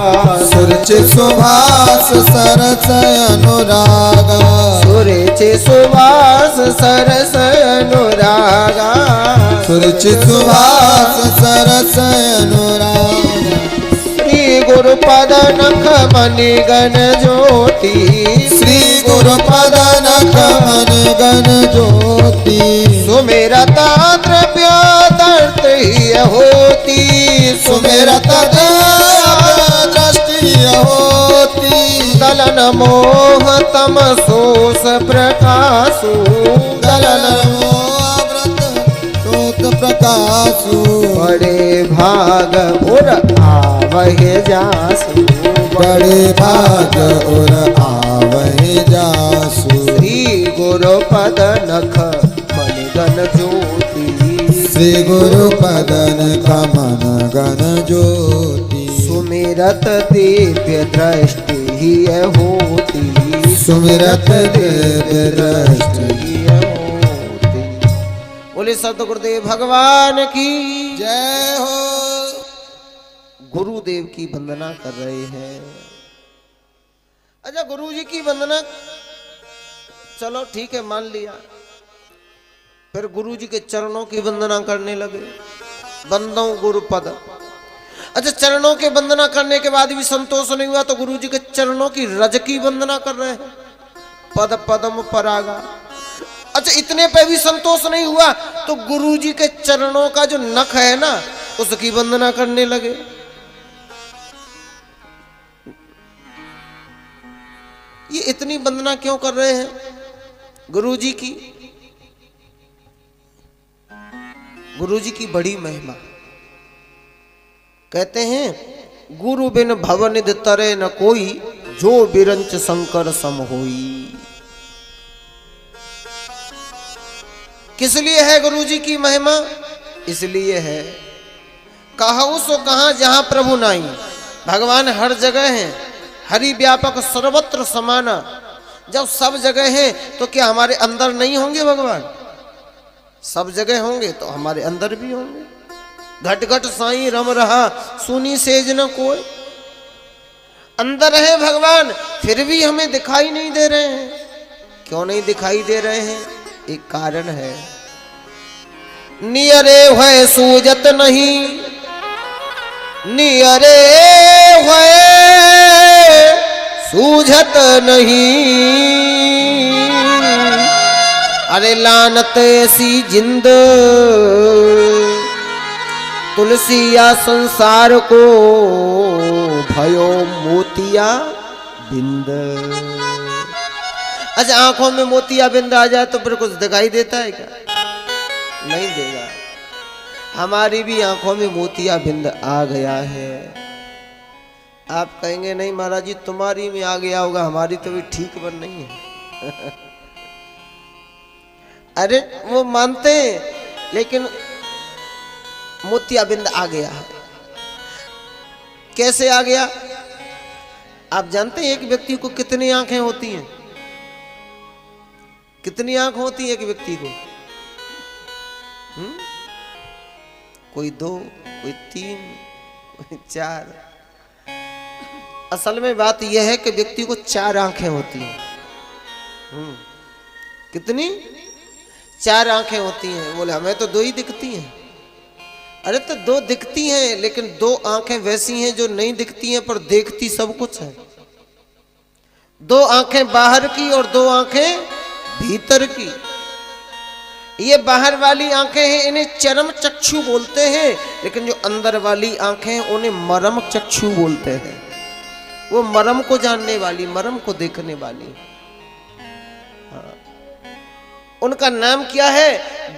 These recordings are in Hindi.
सुरुचि सुभाष सरस अनुरागा, सुरुचि सुभाष सरस अनुरागा, सुरुचि सुभाष सरस अनुरागा। श्री गुरुपद नख मणि गण ज्योति, श्री गुरुपद नख मणि गण ज्योति, सुमिरत द्रव्य दर्द ही होती, सुमिरत दृष्टि होती, दलन मोह तम सोस प्रकाशु, दलन मोह व्रत शोक प्रकाशु, बड़े भाग उर आवहे जासु, बड़े भाग उर आवहे जासु। श्री गुरुपद नख मणि गण ज्योति, श्री गुरुपद नख मणि गण ज्योति, सुमिरत दिव्य दृष्टि ही होती, सुमिरत दिव्य दृष्टि ही होती। बोले सतगुरुदेव भगवान की जय हो। गुरुदेव की वंदना कर रहे हैं। अच्छा, गुरु जी की वंदना चलो ठीक है, मान लिया। फिर गुरु जी के चरणों की वंदना करने लगे, बंदों गुरुपद। अच्छा, चरणों के वंदना करने के बाद भी संतोष नहीं हुआ तो गुरु जी के चरणों की रज की वंदना कर रहे हैं, पद पदम परागा। अच्छा, इतने पे भी संतोष नहीं हुआ तो गुरु जी के चरणों का जो नख है ना, उसकी वंदना करने लगे। ये इतनी वंदना क्यों कर रहे हैं गुरु जी की? गुरु जी की बड़ी महिमा। कहते हैं, गुरु बिन भवनिध तरे न कोई, जो बिरंच शंकर सम होई। किस लिए है गुरु जी की महिमा? इसलिए है, कहु सो कहां जहां प्रभु नाई। भगवान हर जगह हैं, हरि व्यापक सर्वत्र समाना। जब सब जगह हैं तो क्या हमारे अंदर नहीं होंगे भगवान? सब जगह होंगे तो हमारे अंदर भी होंगे। घट घट साईं रम रहा, सुनी सेज न कोई। अंदर है भगवान, फिर भी हमें दिखाई नहीं दे रहे हैं। क्यों नहीं दिखाई दे रहे हैं? एक कारण है, नियरे है सूजत नहीं, नियरे है सूझत नहीं। अरे लानत ऐसी जिंद, तुलसिया संसार को भयो मोतिया बिंद। अच्छा, आंखों में मोतिया बिंद आ जाए तो फिर कुछ दिखाई देता है क्या? नहीं देगा। हमारी भी आंखों में मोतिया बिंद आ गया है। आप कहेंगे नहीं महाराज जी, तुम्हारी में आ गया होगा, हमारी तो भी ठीक बन नहीं है। अरे वो मानते हैं, लेकिन मोतिया बिंद आ गया है। कैसे आ गया? आप जानते हैं एक व्यक्ति को कितनी आंखें होती हैं? कितनी आंख होती है एक व्यक्ति को? कोई 2, कोई 3, कोई 4। असल में बात यह है कि व्यक्ति को 4 आंखें होती हैं। कितनी? 4 आंखें होती हैं। बोले हमें तो 2 ही दिखती हैं। अरे तो 2 दिखती हैं, लेकिन 2 आंखें वैसी हैं जो नहीं दिखती हैं पर देखती सब कुछ है। 2 आंखें बाहर की और 2 आंखें भीतर की। ये बाहर वाली आंखें हैं, इन्हें चरम चक्षु बोलते हैं, लेकिन जो अंदर वाली आंखें हैं उन्हें मरम चक्षु बोलते हैं। वो मरम को जानने वाली, मरम को देखने वाली। हाँ। उनका नाम क्या है?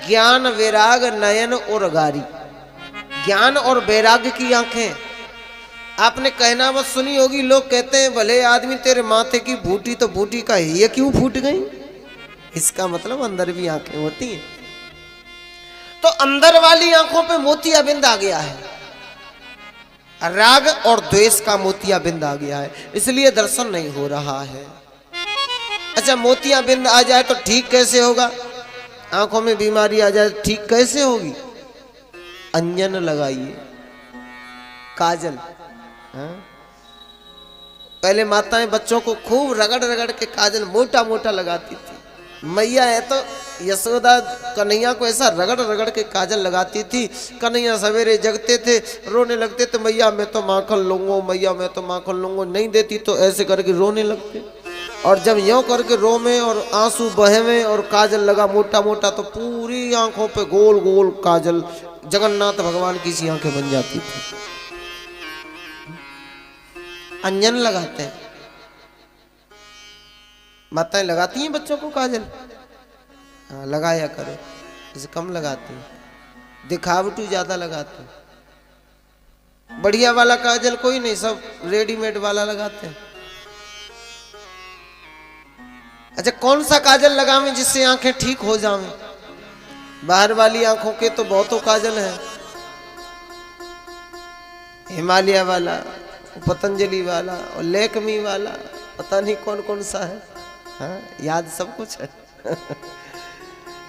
ज्ञान वैराग नयन और गारी। ज्ञान और वैराग्य की आंखें। आपने कहना मत सुनी होगी, लोग कहते हैं भले आदमी तेरे माथे की बूटी तो बूटी का ये क्यों फूट गई? इसका मतलब अंदर भी आंखें होती हैं। तो अंदर वाली आंखों पे मोतिया बिंद आ गया है, राग और द्वेष का मोतिया बिंद आ गया है, इसलिए दर्शन नहीं हो रहा है। अच्छा, मोतिया बिंद आ जाए तो ठीक कैसे होगा? आंखों में बीमारी आ जाए ठीक कैसे होगी? अंजन लगाइए, काजल। हाँ? पहले माताएं बच्चों को खूब रगड़ रगड़ के काजल मोटा मोटा लगाती थी। मैया है तो यशोदा कन्हैया को ऐसा रगड़ रगड़ के काजल लगाती थी। कन्हैया सवेरे जगते थे, रोने लगते थे, मैया मैं तो माखन लूंगा, मैया मैं तो माखन लूंगा। नहीं देती तो ऐसे करके रोने लगते, और जब यूं करके रोवे और आंसू बहेवे और काजल लगा मोटा मोटा तो पूरी आंखों पे गोल गोल काजल, जगन्नाथ भगवान की सी आंखें बन जाती थी। अंजन लगाते हैं, माताएं लगाती हैं बच्चों को काजल। हाँ लगाया करो, इसे कम लगाती हैं, दिखावटू ज्यादा लगाते हैं। बढ़िया वाला काजल कोई नहीं, सब रेडीमेड वाला लगाते हैं। अच्छा कौन सा काजल लगावें जिससे आंखें ठीक हो जावें? बाहर वाली आंखों के तो बहुतों काजल है, हिमालय वाला, पतंजलि वाला और लेकमी वाला, पता नहीं कौन कौन सा है। हाँ याद सब कुछ है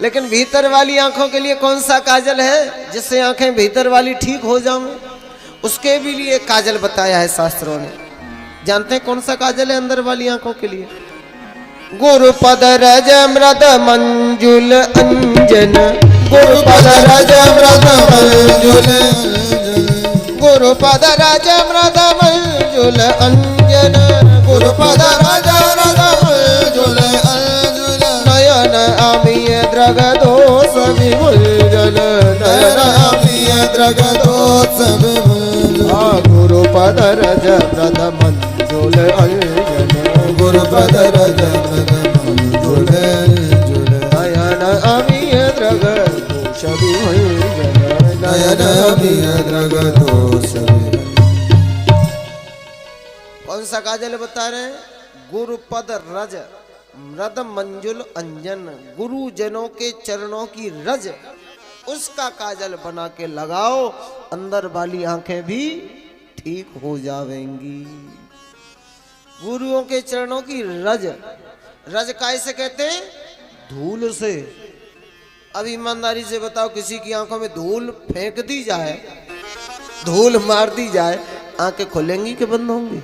लेकिन भीतर वाली आंखों के लिए कौन सा काजल है जिससे आंखें भीतर वाली ठीक हो जावें? उसके भी लिए काजल बताया है शास्त्रों ने। जानते हैं कौन सा काजल है अंदर वाली आंखों के लिए? गुरुपद रज मृद मंजुल अंजन, गुरुपद रज मृद मंजुल, गुरुपद रज मृद मंजुल अंजन, गुरुपद रज मृद मंजुल अंजन, नयन अमीय द्रग दोष विभुजन, नयन अमीय द्रग दोष विभुजन, गुरुपद रज मृद मंजुल अंजन, गुरुपद रज मृद मंजुल अंजन, नयन अमीय द्रग दोष विभुजन, नयन अमीय द्रग दोष विभुजन। कौन सा काजल बता रहे हैं? गुरुपद रज मृद मंजुल अंजन, गुरुजनों के चरणों की रज, उसका काजल बना के लगाओ, अंदर वाली आंखें भी ठीक हो जावेंगी। गुरुओं के चरणों की रज, रज कैसे कहते हैं? धूल से। अब ईमानदारी से बताओ, किसी की आंखों में धूल फेंक दी जाए, धूल मार दी जाए, आंखें खुलेंगी कि बंद होंगी?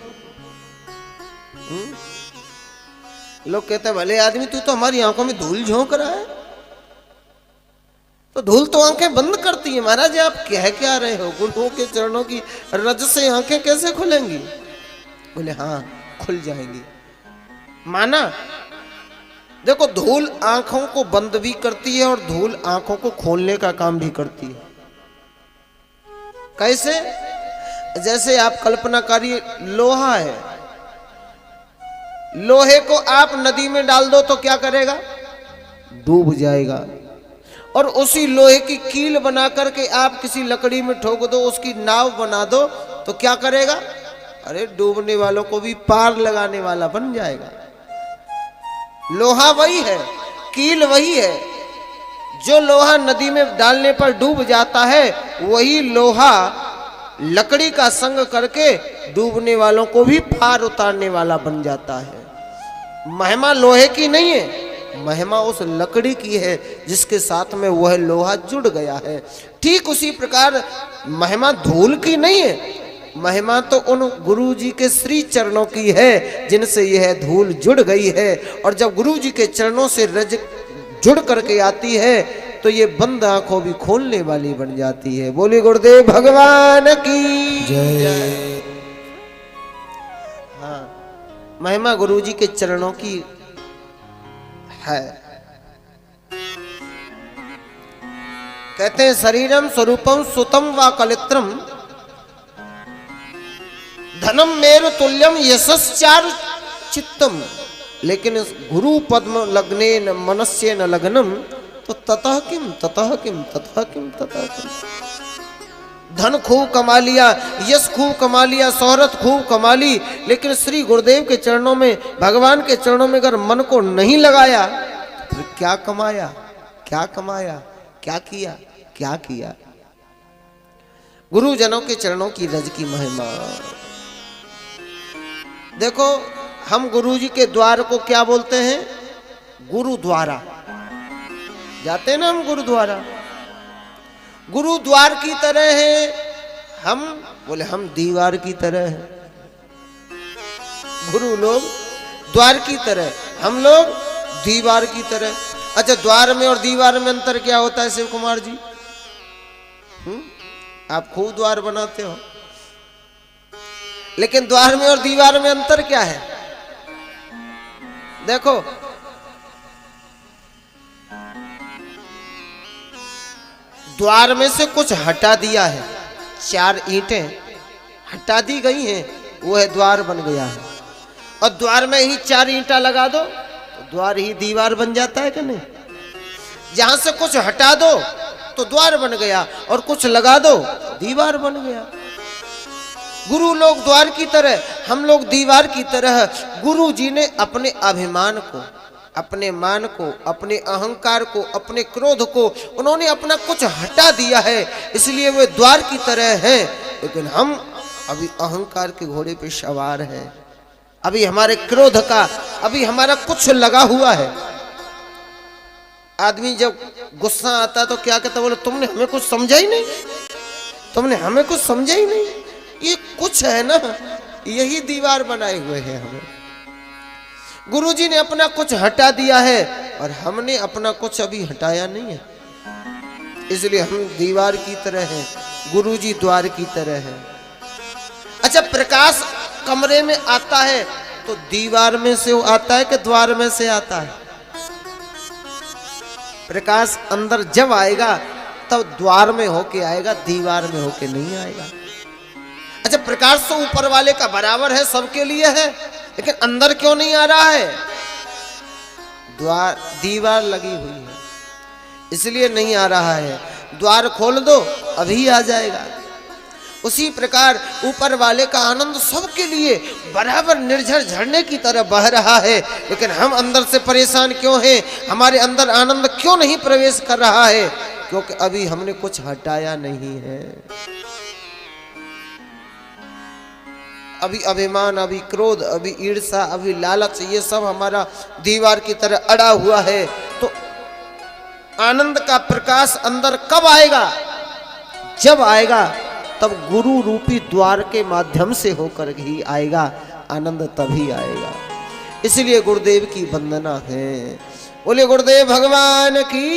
लोग कहते हैं भले आदमी तू तो हमारी आंखों में धूल झोंक रहा है। तो धूल तो आंखें बंद करती है। महाराज आप कह क्या रहे हो? गुरुओं के चरणों की रज से आंखें कैसे खुलेंगी? बोले हाँ खुल जाएंगी। माना? देखो धूल आंखों को बंद भी करती है और धूल आंखों को खोलने का काम भी करती है। कैसे? जैसे आप कल्पना करिए, लोहा है, लोहे को आप नदी में डाल दो तो क्या करेगा? डूब जाएगा। और उसी लोहे की कील बना करके आप किसी लकड़ी में ठोक दो, उसकी नाव बना दो तो क्या करेगा? अरे डूबने वालों को भी पार लगाने वाला बन जाएगा। लोहा वही है, कील वही है। जो लोहा नदी में डालने पर डूब जाता है, वही लोहा लकड़ी का संग करके डूबने वालों को भी पार उतारने वाला बन जाता है। महिमा लोहे की नहीं है, महिमा उस लकड़ी की है जिसके साथ में वह लोहा जुड़ गया है। ठीक उसी प्रकार महिमा धूल की नहीं है, महिमा तो उन गुरु जी के श्री चरणों की है जिनसे यह धूल जुड़ गई है। और जब गुरु जी के चरणों से रज जुड़ करके आती है तो ये बंद आंखों भी खोलने वाली बन जाती है। बोले गुरुदेव भगवान की जय। हाँ महिमा गुरु जी के चरणों की है। कहते हैं शरीरम स्वरूपम सुतम व कलित्रम धनम मेरु तुल्यम यशस्चार चित्तम, लेकिन गुरु पद्म लग्ने न मनस्य न लग्नम तो ततः किम ततः किम ततः किम ततः किम। धन खूब कमा लिया, यश खूब कमा लिया, शोहरत खूब कमा ली, लेकिन श्री गुरुदेव के चरणों में, भगवान के चरणों में अगर मन को नहीं लगाया तो फिर क्या कमाया, क्या कमाया, क्या किया, क्या किया। गुरुजनों के चरणों की रज की महिमा देखो। हम गुरु जी के द्वार को क्या बोलते हैं? गुरुद्वारा। जाते हैं ना हम गुरुद्वारा, गुरुद्वार की तरह है हम, बोले हम दीवार की तरह है। गुरु लोग द्वार की तरह, हम लोग दीवार की तरह। अच्छा, द्वार में और दीवार में अंतर क्या होता है शिव कुमार जी? आप खूब द्वार बनाते हो, लेकिन द्वार में और दीवार में अंतर क्या है? देखो, द्वार में से कुछ हटा दिया है, 4 ईंटें हटा दी गई हैं, वो है द्वार बन गया है। और द्वार में ही 4 ईंटा लगा दो तो द्वार ही दीवार बन जाता है कि नहीं? जहां से कुछ हटा दो तो द्वार बन गया, और कुछ लगा दो दीवार बन गया। गुरु लोग द्वार की तरह, हम लोग दीवार की तरह। गुरु जी ने अपने अभिमान को, अपने मान को, अपने अहंकार को, अपने क्रोध को, उन्होंने अपना कुछ हटा दिया है, इसलिए वे द्वार की तरह हैं। लेकिन हम अभी अहंकार के घोड़े पे सवार हैं, अभी हमारे क्रोध का, अभी हमारा कुछ लगा हुआ है। आदमी जब गुस्सा आता तो क्या कहता, बोले तुमने हमें कुछ समझा ही नहीं, तुमने हमें कुछ समझा ही नहीं। ये कुछ है ना, यही दीवार बनाए हुए हैं हमें। गुरुजी ने अपना कुछ हटा दिया है और हमने अपना कुछ अभी हटाया नहीं है, इसलिए हम दीवार की तरह हैं, गुरुजी द्वार की तरह हैं। अच्छा, प्रकाश कमरे में आता है तो दीवार में से वो आता है कि द्वार में से आता है? प्रकाश अंदर जब आएगा तब द्वार में होके आएगा, दीवार में होके नहीं आएगा। अच्छा, प्रकाश तो ऊपर वाले का बराबर है, सबके लिए है, लेकिन अंदर क्यों नहीं आ रहा है? दीवार लगी हुई है, इसलिए नहीं आ रहा है। द्वार खोल दो अभी आ जाएगा। उसी प्रकार ऊपर वाले का आनंद सबके लिए बराबर निर्झर झरने की तरह बह रहा है, लेकिन हम अंदर से परेशान क्यों हैं? हमारे अंदर आनंद क्यों नहीं प्रवेश कर रहा है? क्योंकि अभी हमने कुछ हटाया नहीं है। अभी अभिमान, अभी क्रोध, अभी ईर्ष्या, अभी लालच, ये सब हमारा दीवार की तरह अड़ा हुआ है। तो आनंद का प्रकाश अंदर कब आएगा? जब आएगा तब गुरु रूपी द्वार के माध्यम से होकर ही आएगा, आनंद तभी आएगा। इसलिए गुरुदेव की वंदना है। बोले गुरुदेव भगवान की।